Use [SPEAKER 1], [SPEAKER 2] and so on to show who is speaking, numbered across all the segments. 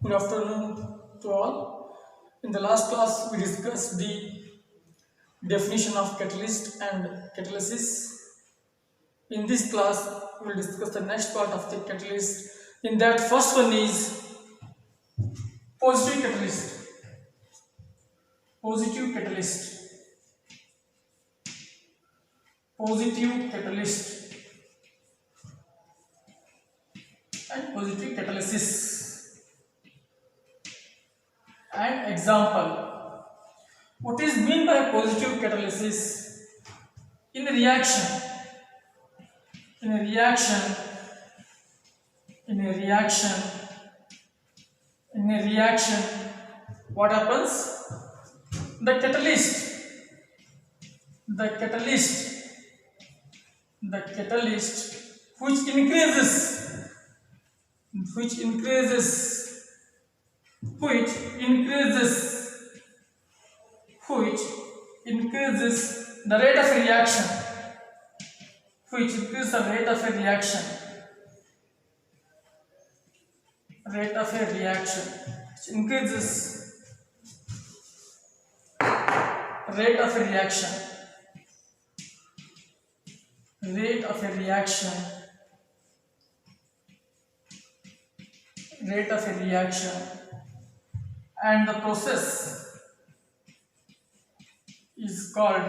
[SPEAKER 1] Good afternoon to all. In the last class, we discussed the definition of catalyst and catalysis. In this class, we will discuss the next part of the catalyst. In that, first one is positive catalyst. Positive catalyst. Positive catalyst and positive catalysis. And example. What is meant by positive catalysis? In a reaction, in a reaction, in a reaction, in a reaction, what happens? The catalyst, the catalyst, the catalyst, which increases, which increases, which increases, which increases the rate of reaction, which increases the rate of a reaction, rate of a reaction, which increases rate of a reaction, rate of a reaction, rate of a reaction, and the process is called,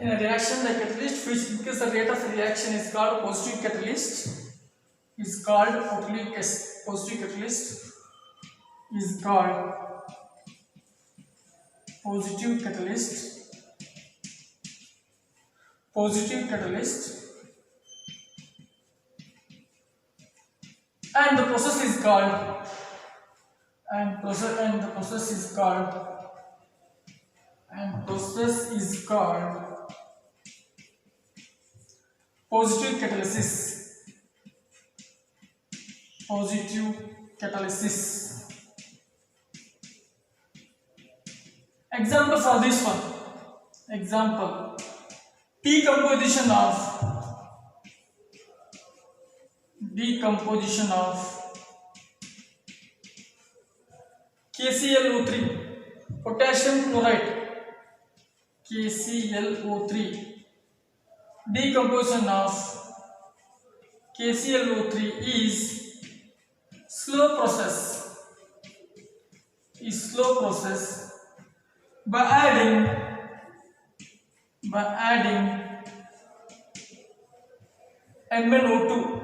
[SPEAKER 1] in a reaction, the catalyst which increases the rate of reaction is called positive catalyst, is called positive catalyst, is called positive catalyst, positive catalyst, and the process is called, and the process is called, and process is called positive catalysis, positive catalysis. Example for this one, example, decomposition of KClO3, potassium chloride, KClO3, decomposition of KClO3 is slow process, by adding MnO2,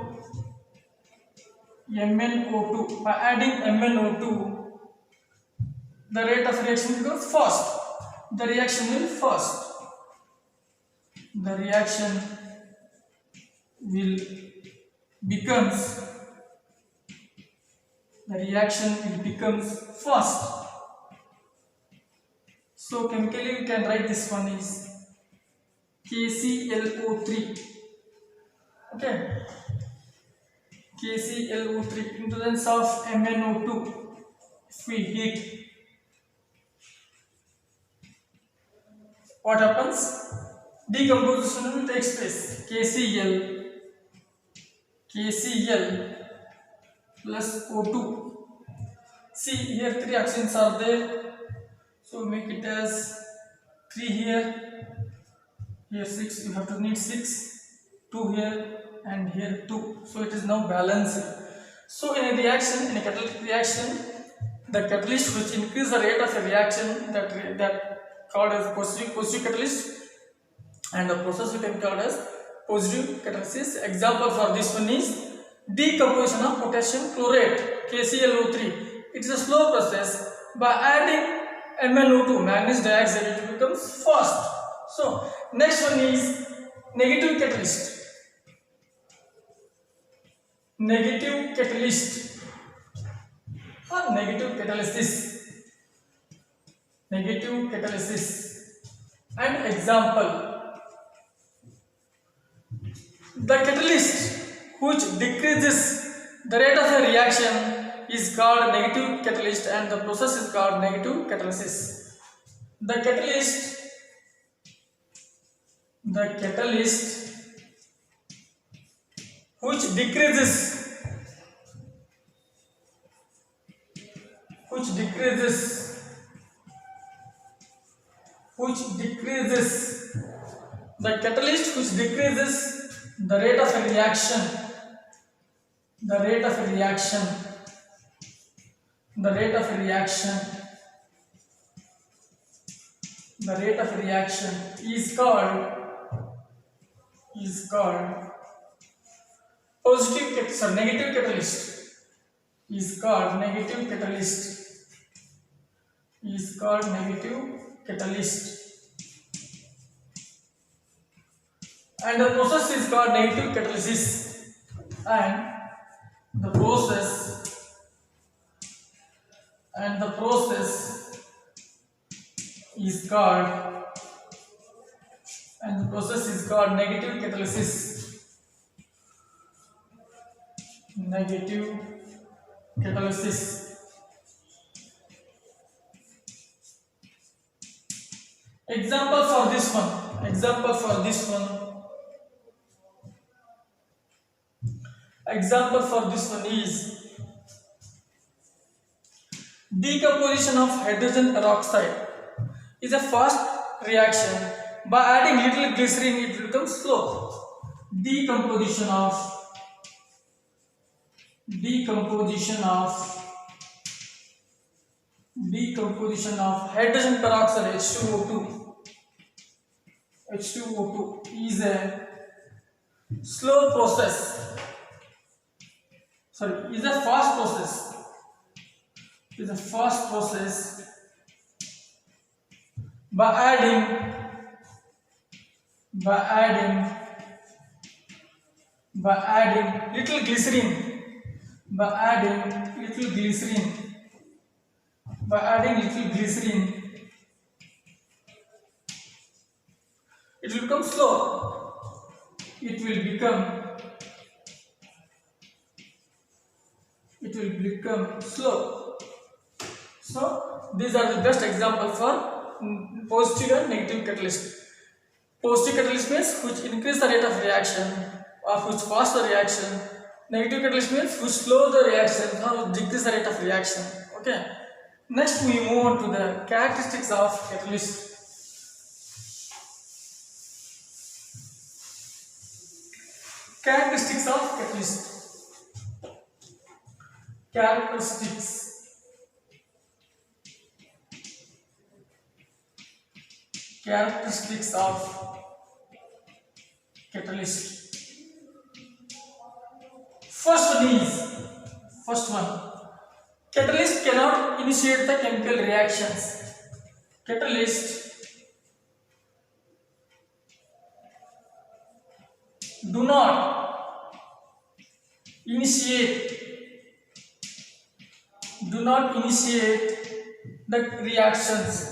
[SPEAKER 1] by adding MnO2, the rate of reaction becomes fast. The reaction will fast. The reaction will becomes fast. So chemically we can write this one is KClO3. Okay, KClO3 in presence of MnO2. If we heat, what happens? Decomposition will take place. KCl plus O2. See here 3 oxygens are there, so make it as 3 here 6. You have to need 6, 2 here and here 2. So it is now balanced. So in a reaction, in a catalytic reaction, the catalyst which increases the rate of a reaction, that called as positive catalyst, and the process we can call as positive catalysis. Example for this one is decomposition of potassium chlorate, KClO3. It is a slow process. By adding MnO2, manganese dioxide, it becomes fast. So next one is negative catalyst. Negative catalyst or negative catalysis. Negative catalysis. And example, the catalyst which decreases the rate of a reaction is called negative catalyst, and the process is called negative catalysis. The catalyst which decreases the catalyst which decreases the rate of a reaction the rate of a reaction is called negative catalyst is called negative catalyst and the process is called negative catalysis and the process is called negative catalysis. Example for this one is decomposition of hydrogen peroxide is a fast reaction. By adding little glycerin, it will become slow. Decomposition of hydrogen peroxide H2O2 is a slow process. Is a fast process. By adding little glycerin, it will become slow. It will become slow. So these are the best example for positive and negative catalyst. Positive catalyst means which increase the rate of reaction or which fast the reaction. Negative catalyst means which slow the reaction or decrease the rate of reaction. Okay. Next we move on to the characteristics of catalyst. Characteristics of catalyst. Characteristics of catalyst. First one. Catalyst cannot initiate the chemical reactions. Catalyst do not initiate the reactions.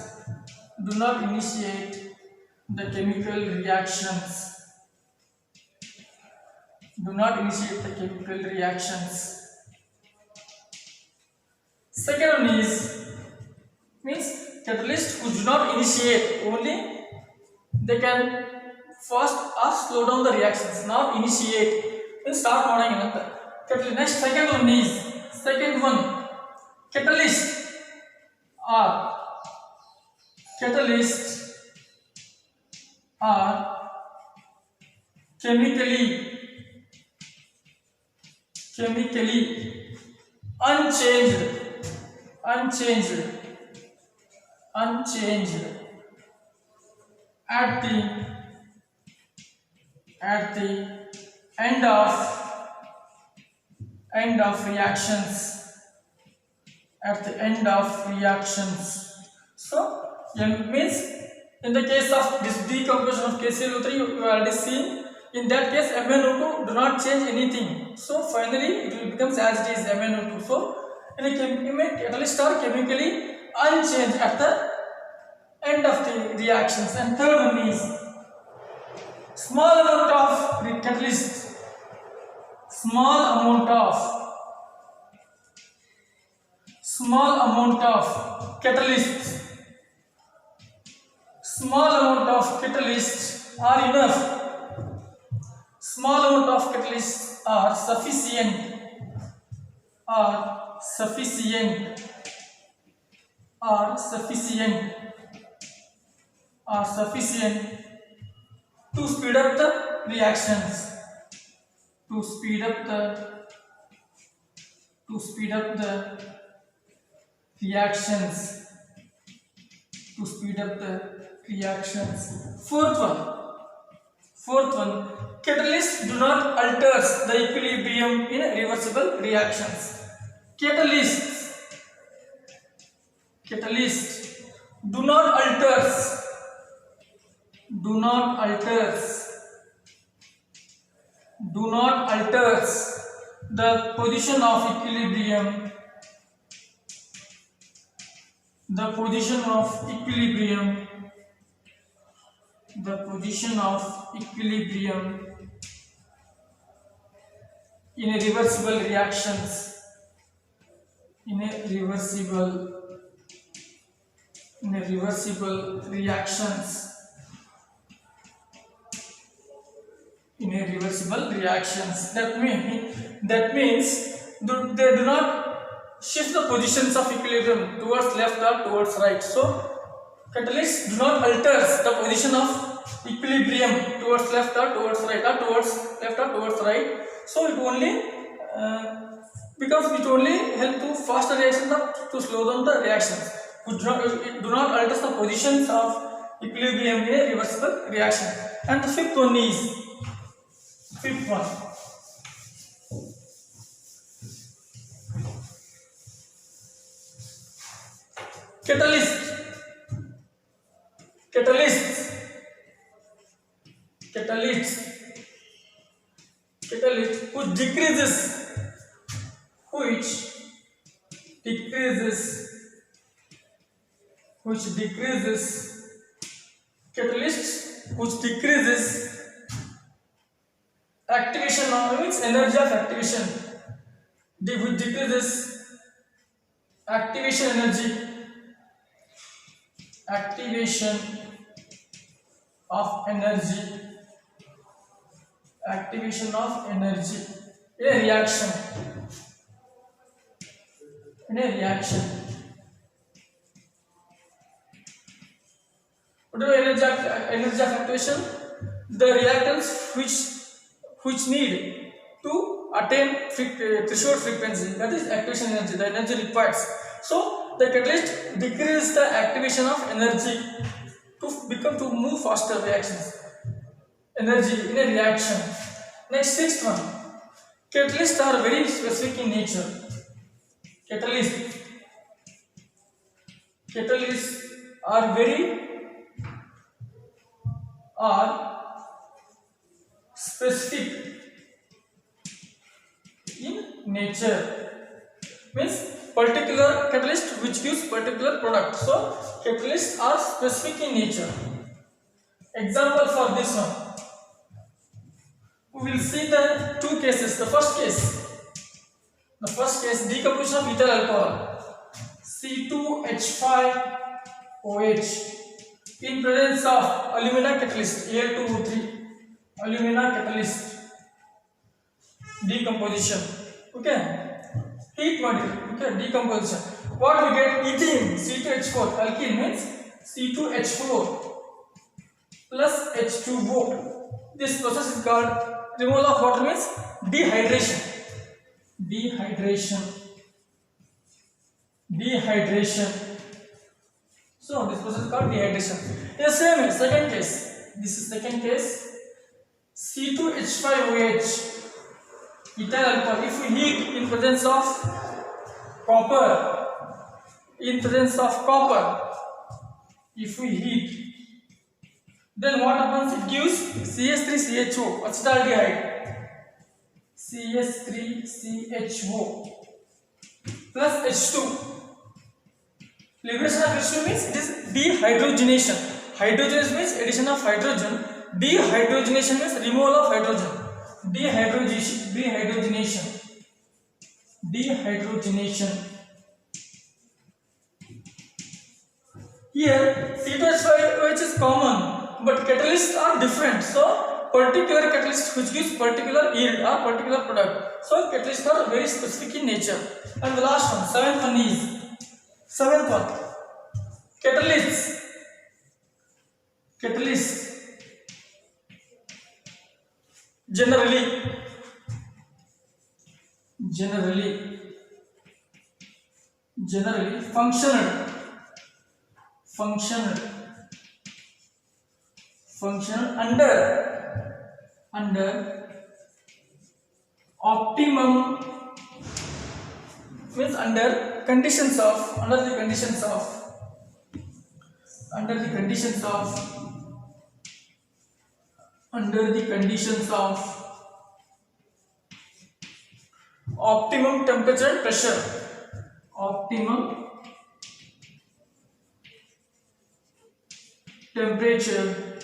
[SPEAKER 1] Do not initiate the chemical reactions. Second one means catalyst who do not initiate, only they can first or slow down the reactions. Not initiate means start moding another. Next second one catalyst are chemically unchanged at the end of reactions. So means in the case of this decomposition of KClO3, you already seen. In that case, MnO2 do not change anything. So finally, it will becomes as it is MnO2. So in a catalyst are chemically unchanged at the end of the reactions. And third one is small amount of catalyst. Small amount of catalysts are enough. Small amount of catalysts are sufficient are sufficient are sufficient are sufficient to speed up the reactions to speed up the reactions to speed up the reactions. Fourth one, catalysts do not alter the equilibrium in reversible reactions. Catalysts do not alters the position of equilibrium in a reversible reactions in a reversible reactions. That means they do not shift the positions of equilibrium towards left or towards right. So catalysts do not alter the position of equilibrium towards left or towards right or towards left or towards right. So it only because it only help to faster reaction to slow down the reactions. It do not alter the positions of equilibrium in a reversible reaction. And the fifth one, catalyst which decreases activation of its energy of activation, which decreases activation of energy in a reaction. What is energy of activation? The reactants which need to attain threshold frequency, that is activation energy, the energy required. So the catalyst decreases the activation of energy to move faster reactions. Energy in a reaction. Next, sixth one. Catalysts are very specific in nature. Catalysts are specific in nature. Means particular catalyst which gives particular product. So catalysts are specific in nature. Example for this one. We will see the two cases. The first case, decomposition of ethyl alcohol, C2H5OH, in presence of alumina catalyst, Al2O3, alumina catalyst, decomposition. Okay, heat module. Okay, decomposition. What we get? Ethene, C2H4, alkene means C2H4 plus H2O. This process is called removal of water, means dehydration. So this process is called dehydration. In the same second case, this is second case, C2H5OH, ethyl alcohol. If we heat in presence of copper, if we heat, then what happens? It gives CH3CHO, acetaldehyde, CH3CHO plus H2. Liberation of H2 means it is dehydrogenation. Hydrogenation means addition of hydrogen. Dehydrogenation means removal of hydrogen. Dehydrogenation. Here C2H5OH is common, but catalysts are different. So particular catalyst which gives particular yield or particular product. So catalysts are very specific in nature. And the last one, seventh one, catalysts. Generally functional under optimum, means under the conditions of optimum temperature and pressure. Optimum temperature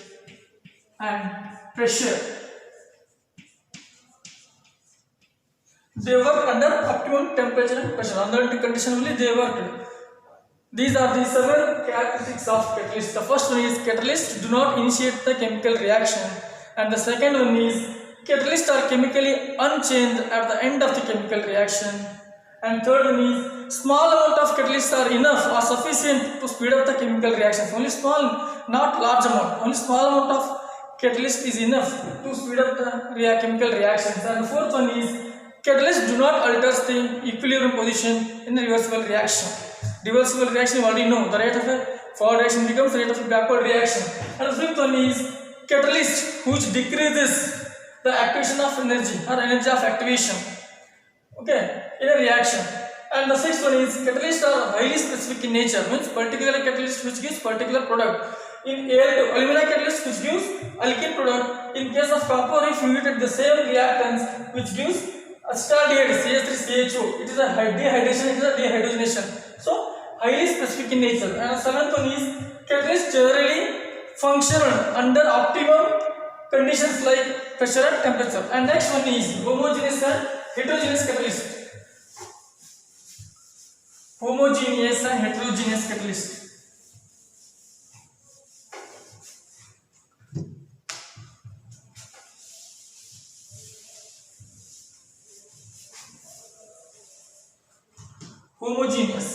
[SPEAKER 1] and pressure. They work under optimum temperature and pressure. Under the condition only they work. These are the several characteristics of catalyst. The first one is catalysts do not initiate the chemical reaction, and the second one is catalysts are chemically unchanged at the end of the chemical reaction, and third one is small amount of catalysts are enough or sufficient to speed up the chemical reactions. Only small, not large amount. Only small amount of catalyst is enough to speed up the chemical reactions. And the fourth one is catalysts do not alter the equilibrium position in the reversible reaction. Reversible reaction you already know, the rate of a forward reaction becomes the rate of a backward reaction. And the fifth one is catalyst which decreases the activation of energy or energy of activation, okay, in a reaction. And the sixth one is catalysts are highly specific in nature, means particular catalyst which gives particular product. In alumina catalyst which gives alkene product. In case of copper, if you heat the same reactants which gives acetaldehyde CH3CHO, it is a dehydration, it is a dehydrogenation. So highly specific in nature. And the seventh one is catalysts generally function under optimum conditions like pressure and temperature. And next one is homogeneous and heterogeneous catalyst. Homogeneous and heterogeneous catalyst. Homogeneous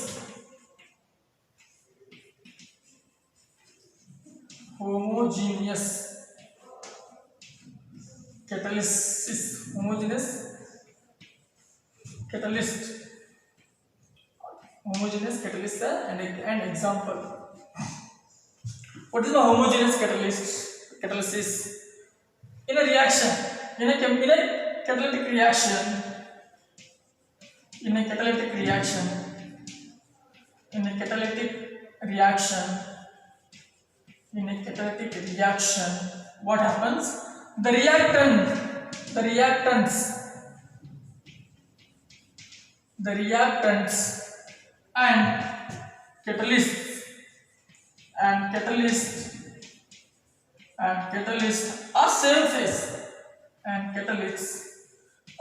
[SPEAKER 1] catalyst. Homogeneous catalyst and example. What is the homogeneous catalysis? In a reaction, in a catalytic reaction, what happens? The reactants and catalysts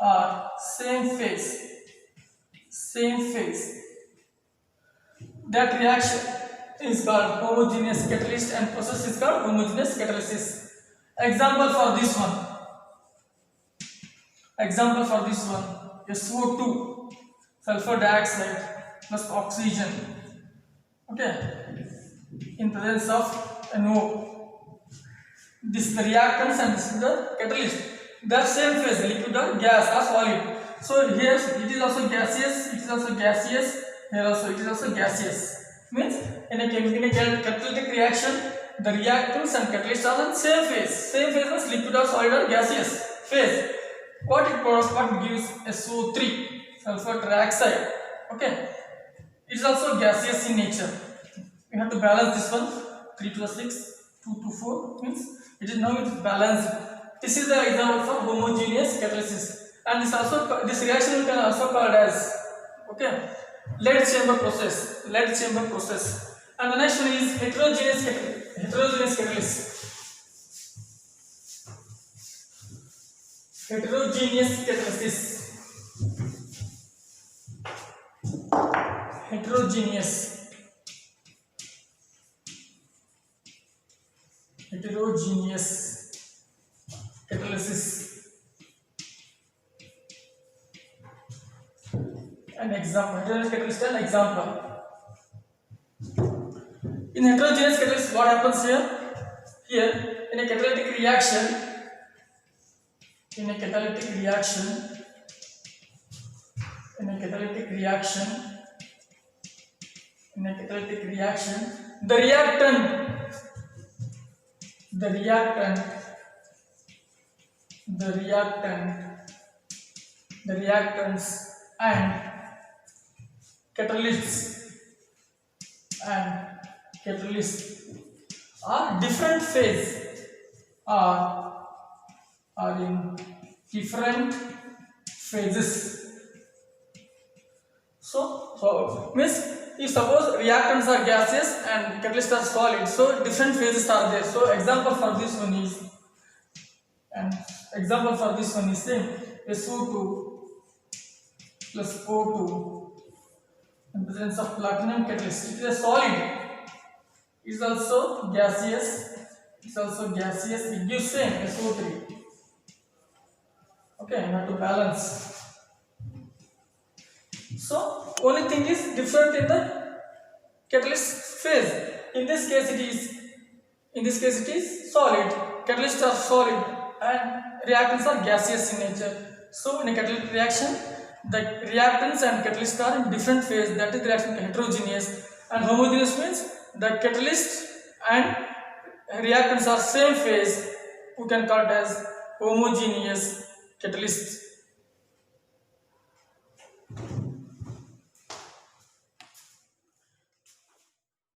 [SPEAKER 1] are same phase. That reaction is called homogeneous catalyst and process is called homogeneous catalysis. Example for this one, SO2, sulfur dioxide plus oxygen, okay, in presence of NO. This is the reactants and this is the catalyst. They are same phase, liquid or gas or solid. So here it is also gaseous, here also it is also gaseous. Means in a catalytic reaction, the reactants and catalysts are in same phase. Same phase means liquid or solid or gaseous phase. What gives SO3, sulfur dioxide, okay. It is also gaseous in nature. We have to balance this one. 3 to the 6, 2 to 4 means it is balanced. This is the example for homogeneous catalysis. And this reaction we can also called as, okay, lead chamber process. And the next one is heterogeneous catalyst. Heterogeneous An example. Heterogeneous catalyst an example. In heterogeneous catalyst, what happens here? Here, in a catalytic reaction, in a catalytic reaction, in a catalytic reaction, in a catalytic reaction, the reactant, the reactant, the reactant, the reactants and catalysts and catalysts are different phase, are in different phases. So means if suppose reactants are gaseous and catalysts are solid, so different phases are there. So example for this one is, and example for this one is same, SO2 plus O2 in presence of platinum catalyst. It is a solid. It is also gaseous. It is also gaseous. It gives same SO3. Okay, you have to balance. So only thing is different in the catalyst phase. In this case it is solid. Catalysts are solid and reactants are gaseous in nature. So in a catalytic reaction, the reactants and catalysts are in different phase. That is the reaction heterogeneous. And homogeneous means the catalyst and reactants are same phase. We can call it as homogeneous catalyst.